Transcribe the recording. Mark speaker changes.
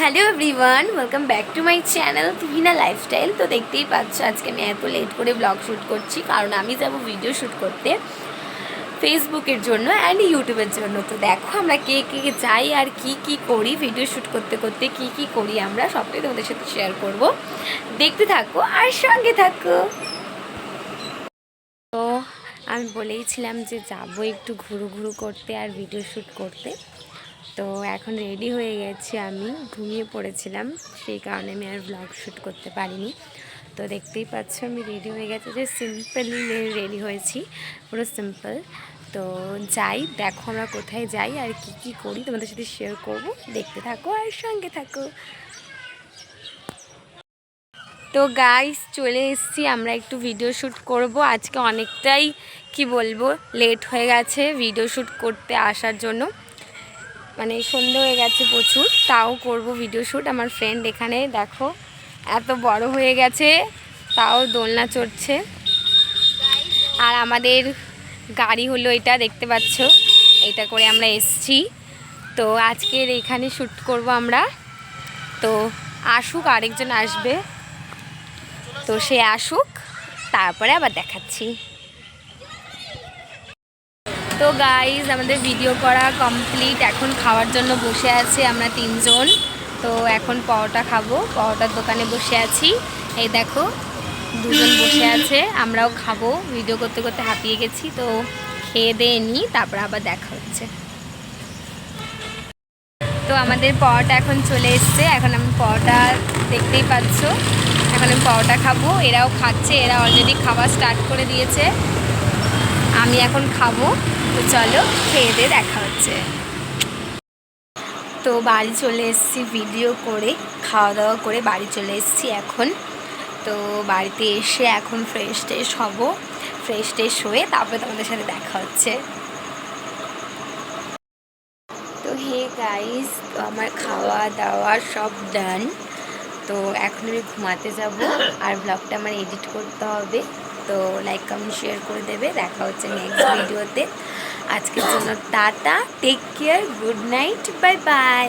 Speaker 1: Hello everyone, welcome back to my channel Tuhina lifestyle. তো দেখতেই পাচ্ছ আজকে আমি এত লেট করে ব্লগ শ্যুট করছি, কারণ আমি যাব ভিডিও শ্যুট করতে ফেসবুকের জন্য অ্যান্ড ইউটিউবের জন্য। তো দেখো আমরা কে কে যাই আর কি করি, ভিডিও শ্যুট করতে করতে কি করি আমরা সবটাই তোমাদের সাথে শেয়ার করব। দেখতে থাকো আর সঙ্গে থাকো। তো আমি বলেইছিলাম যে যাবো একটু ঘুরু করতে আর ভিডিও শ্যুট করতে। তো এখন রেডি হয়ে গেছি, আমি ঘুমিয়ে পড়েছিলাম, সেই কারণে আমি আর ব্লগ শ্যুট করতে পারিনি। তো দেখতেই পাচ্ছ আমি রেডি হয়ে গেছি, যে সিম্পলি রেডি হয়েছি, পুরো সিম্পল। তো যাই, দেখো আমরা কোথায় যাই আর কি করি তোমাদের সাথে শেয়ার করব। দেখতে থাকো আর সঙ্গে থাকো। তো গাইস চলে এসেছি, আমরা একটু ভিডিও শ্যুট করব। আজকে অনেকটাই কি বলবো লেট হয়ে গেছে ভিডিও শ্যুট করতে আসার জন্য, মানে সন্ধে হয়ে গেছে প্রচুর, তাও করব ভিডিও শ্যুট। আমার ফ্রেন্ড এখানে দেখো এত বড় হয়ে গেছে, তাও দোলনা চড়ছে। আর আমাদের গাড়ি হলো এটা, দেখতে পাচ্ছ, এটা করে আমরা এসছি। তো আজকের এখানে শ্যুট করব আমরা। তো আসুক, আরেকজন আসবে, তো সে আসুক, তারপরে আবার দেখাচ্ছি। তো গাইজ আমাদের ভিডিও করা কমপ্লিট, এখন খাওয়ার জন্য বসে আছে আমরা তিনজন। তো এখন পরোটা খাবো, পরোটার দোকানে বসে আছি। এই দেখো দুজন বসে আছে, আমরাও খাবো। ভিডিও করতে করতে হাঁপিয়ে গেছি, তো খেয়ে দিয়ে নিই, তারপর আবার দেখা হচ্ছে। তো আমাদের পরোটা এখন চলে এসছে, এখন আমি পরোটা দেখতেই পাচ্ছ, এখন আমি পরোটা খাবো। এরাও খাচ্ছে, এরা অলরেডি খাওয়া স্টার্ট করে দিয়েছে, আমি এখন খাবো। তো চলো খেয়ে দিয়ে দেখা হচ্ছে। তো বাড়ি চলে এসেছি ভিডিও করে, খাওয়া দাওয়া করে বাড়ি চলে এসেছি এখন। তো বাড়িতে এসে এখন ফ্রেশ ট্রেশ হব, ফ্রেশ ট্রেশ হয়ে তারপরে তোমাদের সাথে দেখা হচ্ছে। তো হে গাইস, তো আমার খাওয়া দাওয়া সব ডান। তো এখন আমি ঘুমাতে যাব, আর ব্লগটা আমার এডিট করতে হবে। তো লাইক কমেন্ট শেয়ার করে দেবে, দেখা হচ্ছে নেক্সট ভিডিওতে। আজকের জন্য tata, take care, good night, bye by.